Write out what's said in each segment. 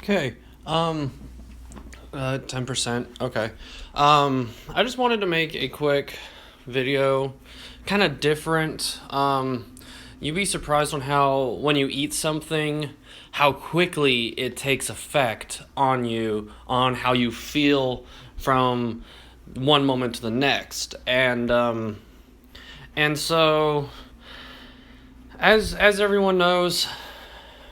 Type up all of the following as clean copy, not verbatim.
Okay. 10%. Okay. I just wanted to make a quick video, kind of different. You'd be surprised on how when you eat something, how quickly it takes effect on you, on how you feel from one moment to the next, and so as everyone knows,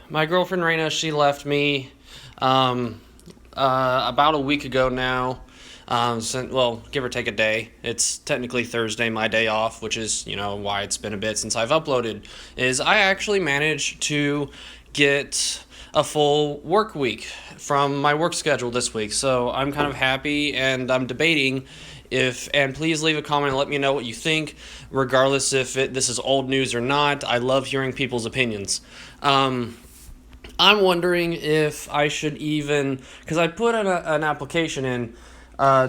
my girlfriend Raina, she left me um, about a week ago now. Well, give or take a day. It's technically Thursday, my day off, which is, why it's been a bit since I've uploaded. Is I actually managed to get a full work week from my work schedule this week. So I'm kind of happy, and I'm debating and please leave a comment and let me know what you think, regardless if this is old news or not. I love hearing people's opinions. I'm wondering if I should because I put an application in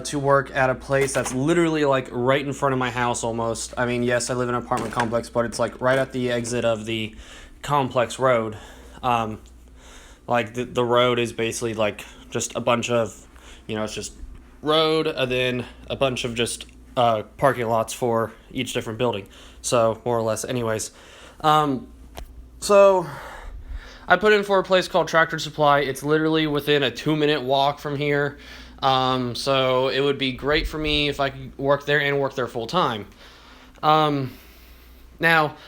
to work at a place that's literally like right in front of my house almost. I mean, yes, I live in an apartment complex, but it's like right at the exit of the complex road. Like the road is basically like just a bunch of, it's just road and then a bunch of just parking lots for each different building. So more or less, anyways. So I put in for a place called Tractor Supply. It's literally within a 2-minute walk from here. So it would be great for me if I could work there full time. Now,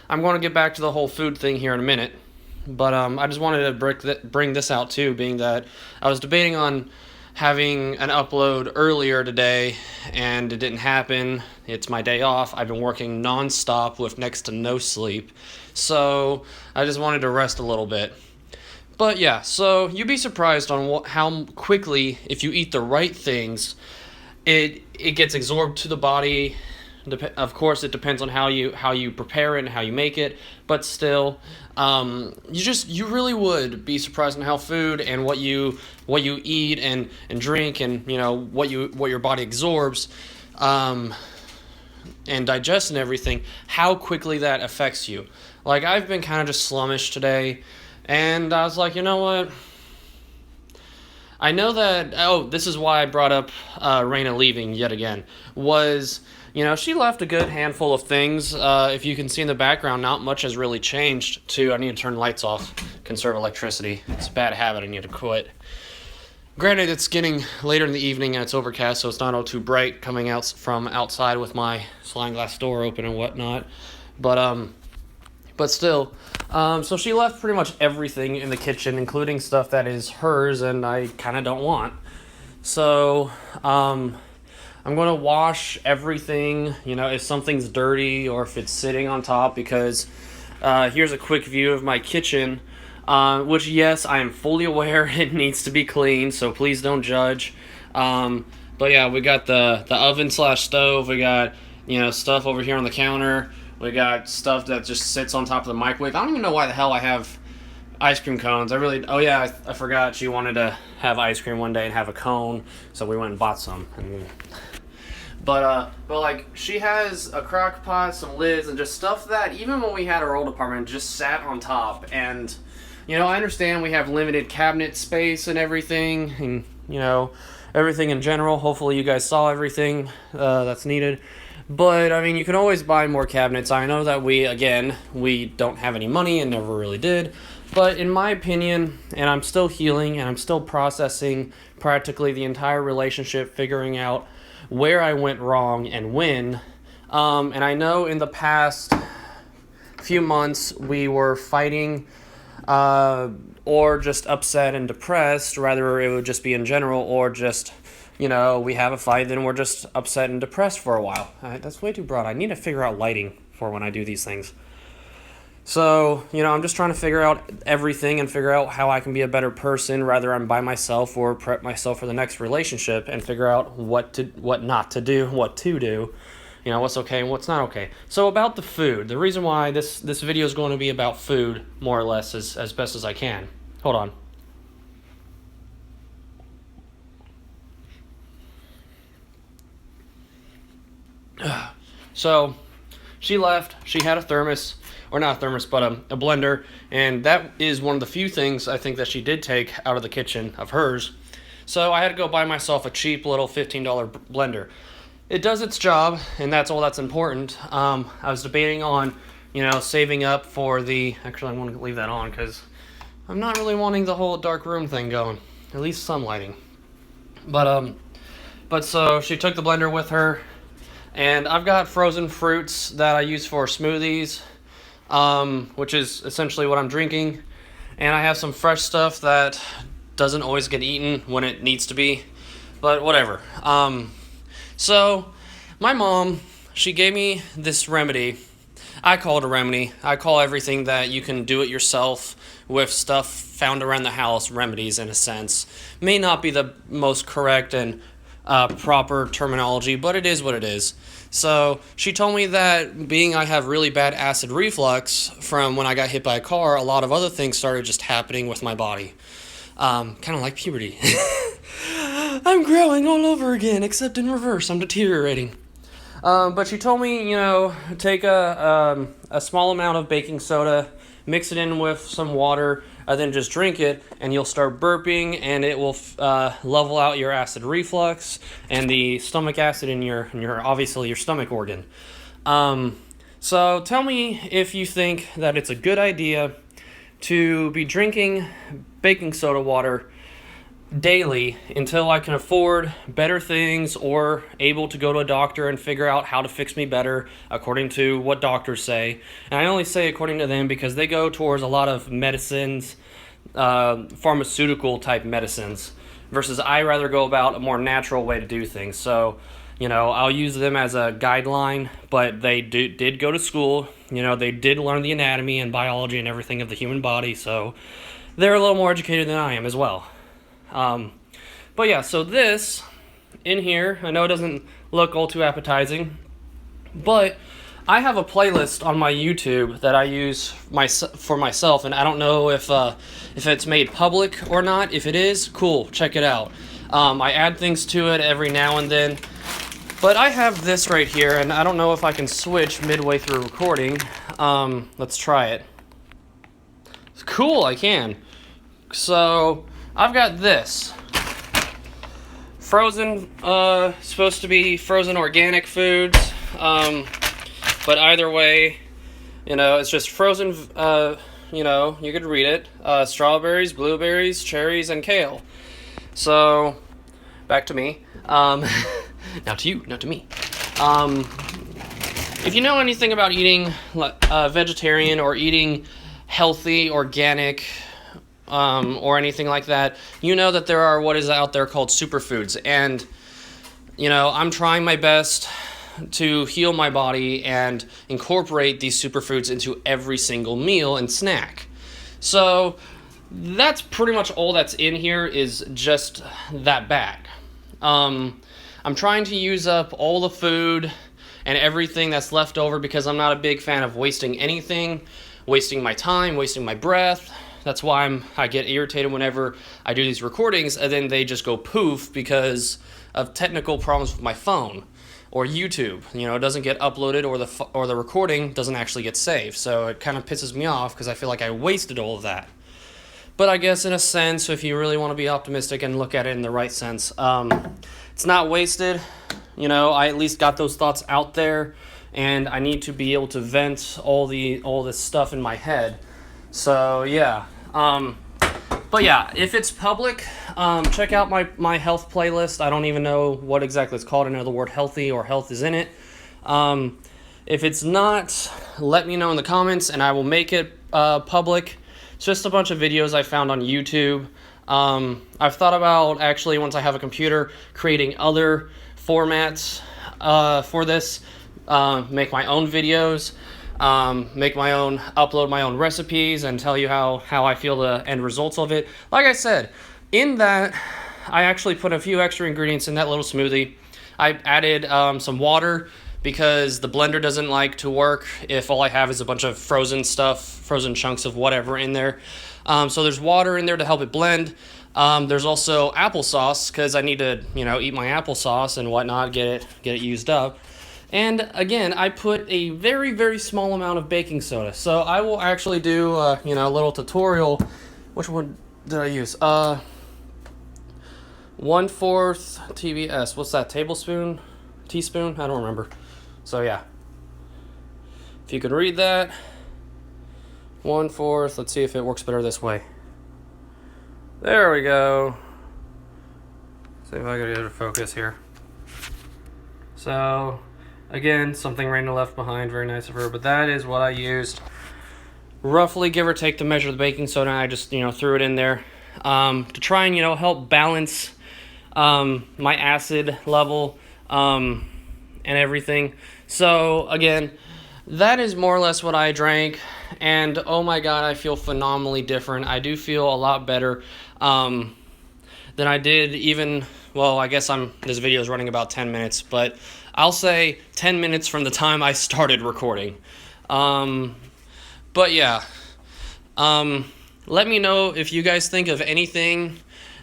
I'm going to get back to the whole food thing here in a minute. But I just wanted to bring this out too, being that I was debating on having an upload earlier today, and it didn't happen. It's my day off. I've been working nonstop with next to no sleep. So I just wanted to rest a little bit. But yeah, so you'd be surprised on how quickly, if you eat the right things, it gets absorbed to the body. Of course, it depends on how you prepare it and how you make it, but still, you really would be surprised on how food and what you eat and drink and what your body absorbs, and digests and everything, how quickly that affects you. Like, I've been kind of just slummish today, and I was like, you know what? I know that. Oh, this is why I brought up Raina leaving yet again. She left a good handful of things. If you can see in the background, not much has really changed. I need to turn lights off, conserve electricity. It's a bad habit I need to quit. Granted, it's getting later in the evening and it's overcast, so it's not all too bright coming out from outside with my sliding glass door open and whatnot. But still, so she left pretty much everything in the kitchen, including stuff that is hers and I kind of don't want. So, I'm going to wash everything, if something's dirty or if it's sitting on top, because here's a quick view of my kitchen, which, yes, I am fully aware it needs to be cleaned, so please don't judge. But yeah, we got the oven/stove, we got, stuff over here on the counter, we got stuff that just sits on top of the microwave. I don't even know why the hell I have ice cream cones. I forgot she wanted to have ice cream one day and have a cone, so we went and bought some. But like, she has a crock pot, some lids, and just stuff that even when we had our old apartment just sat on top. And I understand we have limited cabinet space and everything, and everything in general. Hopefully you guys saw everything that's needed. But I mean, you can always buy more cabinets. I know that we don't have any money and never really did. But in my opinion, and I'm still healing and I'm still processing practically the entire relationship, figuring out where I went wrong and when. And I know in the past few months we were fighting or just upset and depressed. Rather, it would just be in general, or just, we have a fight, then we're just upset and depressed for a while. That's way too broad. I need to figure out lighting for when I do these things. So, I'm just trying to figure out everything and figure out how I can be a better person, rather I'm by myself or prep myself for the next relationship and figure out what not to do, what to do, what's okay and what's not okay. So about the food, the reason why this video is going to be about food, more or less, as best as I can. Hold on. So, she left. She had a thermos. or not a thermos, but a blender, and that is one of the few things I think that she did take out of the kitchen of hers. So I had to go buy myself a cheap little $15 blender. It does its job, and that's all that's important. I was debating on, saving up for the... Actually, I want to leave that on because I'm not really wanting the whole dark room thing going. At least some lighting. But so she took the blender with her, and I've got frozen fruits that I use for smoothies, which is essentially what I'm drinking. And I have some fresh stuff that doesn't always get eaten when it needs to be, but whatever. So my mom, she gave me this remedy. I call it a remedy. I call everything that you can do it yourself with stuff found around the house remedies, in a sense. May not be the most correct and proper terminology, but it is what it is. So she told me that being I have really bad acid reflux from when I got hit by a car, a lot of other things started just happening with my body. Kind of like puberty. I'm growing all over again, except in reverse. I'm deteriorating. But she told me, take a small amount of baking soda, mix it in with some water, and then just drink it, and you'll start burping, and it will level out your acid reflux and the stomach acid in your obviously your stomach organ. So tell me if you think that it's a good idea to be drinking baking soda water daily until I can afford better things or able to go to a doctor and figure out how to fix me better according to what doctors say. And I only say according to them because they go towards a lot of medicines, pharmaceutical type medicines, versus I rather go about a more natural way to do things. So, I'll use them as a guideline, but they did go to school. They did learn the anatomy and biology and everything of the human body, so they're a little more educated than I am as well. But yeah, so this in here, I know it doesn't look all too appetizing, but I have a playlist on my YouTube that I use for myself, and I don't know if it's made public or not. If it is, cool, check it out. I add things to it every now and then, but I have this right here, and I don't know if I can switch midway through recording. Let's try it. Cool, I can. So I've got this frozen, supposed to be frozen organic foods, but either way, it's just frozen, you could read it, strawberries, blueberries, cherries, and kale. So, back to me, now to you, not to me. If you know anything about eating vegetarian or eating healthy, organic, or anything like that, you know that there are what is out there called superfoods, and I'm trying my best to heal my body and incorporate these superfoods into every single meal and snack. So that's pretty much all that's in here, is just that bag. I'm trying to use up all the food and everything that's left over because I'm not a big fan of wasting anything, wasting my time, wasting my breath. That's why I get irritated whenever I do these recordings and then they just go poof because of technical problems with my phone or YouTube. It doesn't get uploaded, or the recording doesn't actually get saved. So it kind of pisses me off because I feel like I wasted all of that. But I guess in a sense, if you really want to be optimistic and look at it in the right sense, it's not wasted. I at least got those thoughts out there, and I need to be able to vent all this stuff in my head. So yeah. But yeah, if it's public, check out my health playlist. I don't even know what exactly it's called. I know the word healthy or health is in it. If it's not, let me know in the comments and I will make it public. It's just a bunch of videos I found on YouTube. I've thought about, actually, once I have a computer, creating other formats for this. Make my own videos. Upload my own recipes and tell you how I feel the end results of it. Like I said, in that, I actually put a few extra ingredients in that little smoothie. I added some water because the blender doesn't like to work if all I have is a bunch of frozen chunks of whatever in there. So there's water in there to help it blend. There's also applesauce because I need to, eat my applesauce and whatnot, get it used up. And again, I put a very, very small amount of baking soda. So I will actually do, a little tutorial. Which one did I use? 1/4 TBS. What's that? Tablespoon? Teaspoon? I don't remember. So yeah. If you could read that. 1/4. Let's see if it works better this way. There we go. See if I can get it to focus here. So, again, something Raina left behind. Very nice of her. But that is what I used. Roughly, give or take, to measure the baking soda. I just, threw it in there to try and, help balance my acid level and everything. So, again, that is more or less what I drank. And, oh my God, I feel phenomenally different. I do feel a lot better than I did even... Well, I guess this video is running about 10 minutes, but I'll say 10 minutes from the time I started recording. But yeah, let me know if you guys think of anything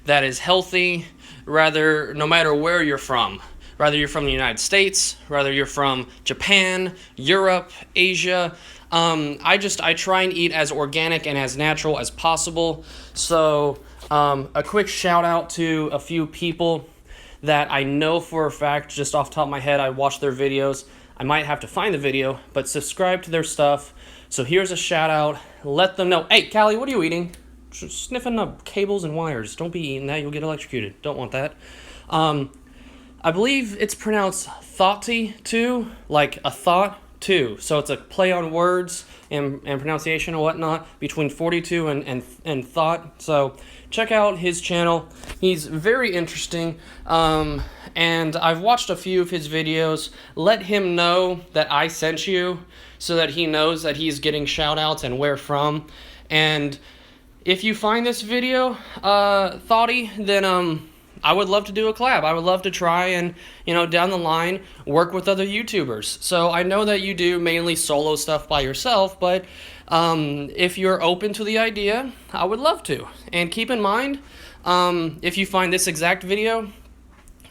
that is healthy, no matter where you're from. Whether you're from the United States, whether you're from Japan, Europe, Asia. I try and eat as organic and as natural as possible. So a quick shout out to a few people that I know for a fact, just off the top of my head, I watch their videos. I might have to find the video, but subscribe to their stuff. So here's a shout out. Let them know. Hey, Callie, what are you eating? Sniffing up cables and wires. Don't be eating that. You'll get electrocuted. Don't want that. I believe it's pronounced thoughty too, like a thought too. So it's a play on words and pronunciation and whatnot between 42 and thought. So check out his channel. He's very interesting. And I've watched a few of his videos. Let him know that I sent you so that he knows that he's getting shout outs and where from. And if you find this video thoughty, then I would love to do a collab. I would love to try and, down the line, work with other YouTubers. So I know that you do mainly solo stuff by yourself, but if you're open to the idea, I would love to. And keep in mind, if you find this exact video,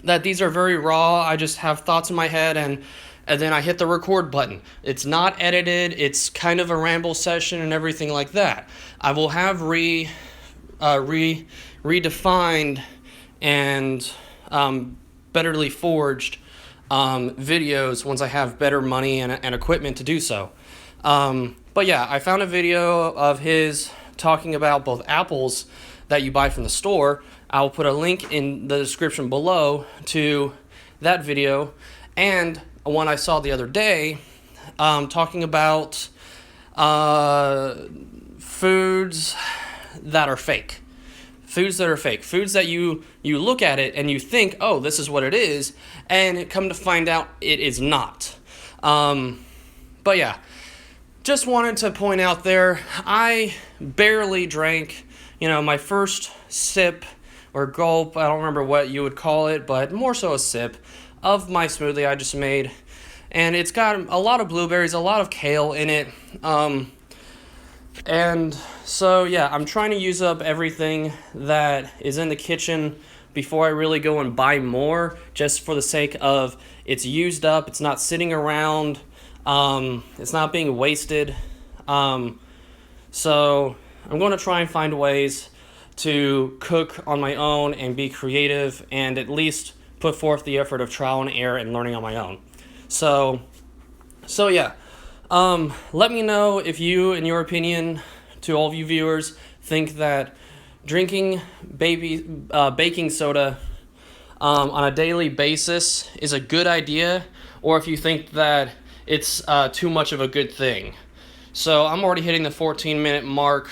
that these are very raw. I just have thoughts in my head and then I hit the record button. It's not edited. It's kind of a ramble session and everything like that. I will have redefined and betterly forged videos once I have better money and equipment to do so. But yeah, I found a video of his talking about both apples that you buy from the store. I'll put a link in the description below to that video, and one I saw the other day talking about foods that are fake. Foods that are fake. Foods that you look at it and you think, oh, this is what it is, and come to find out it is not. But yeah, just wanted to point out there, I barely drank, my first sip or gulp, I don't remember what you would call it, but more so a sip of my smoothie I just made. And it's got a lot of blueberries, a lot of kale in it. And so, yeah, I'm trying to use up everything that is in the kitchen before I really go and buy more, just for the sake of it's used up, it's not sitting around, it's not being wasted. So I'm going to try and find ways to cook on my own and be creative and at least put forth the effort of trial and error and learning on my own. So yeah. Let me know if you, in your opinion, to all of you viewers, think that drinking baking soda on a daily basis is a good idea, or if you think that it's too much of a good thing. So I'm already hitting the 14-minute mark.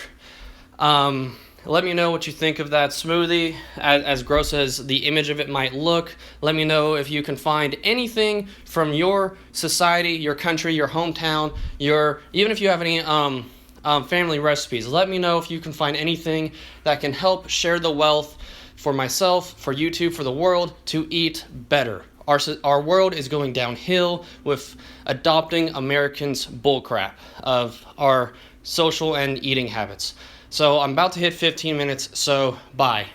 Let me know what you think of that smoothie, as gross as the image of it might look. Let me know if you can find anything from your society, your country, your hometown, even if you have any family recipes. Let me know if you can find anything that can help share the wealth for myself, for YouTube, for the world, to eat better. Our world is going downhill with adopting Americans' bullcrap of our social and eating habits. So I'm about to hit 15 minutes, so bye.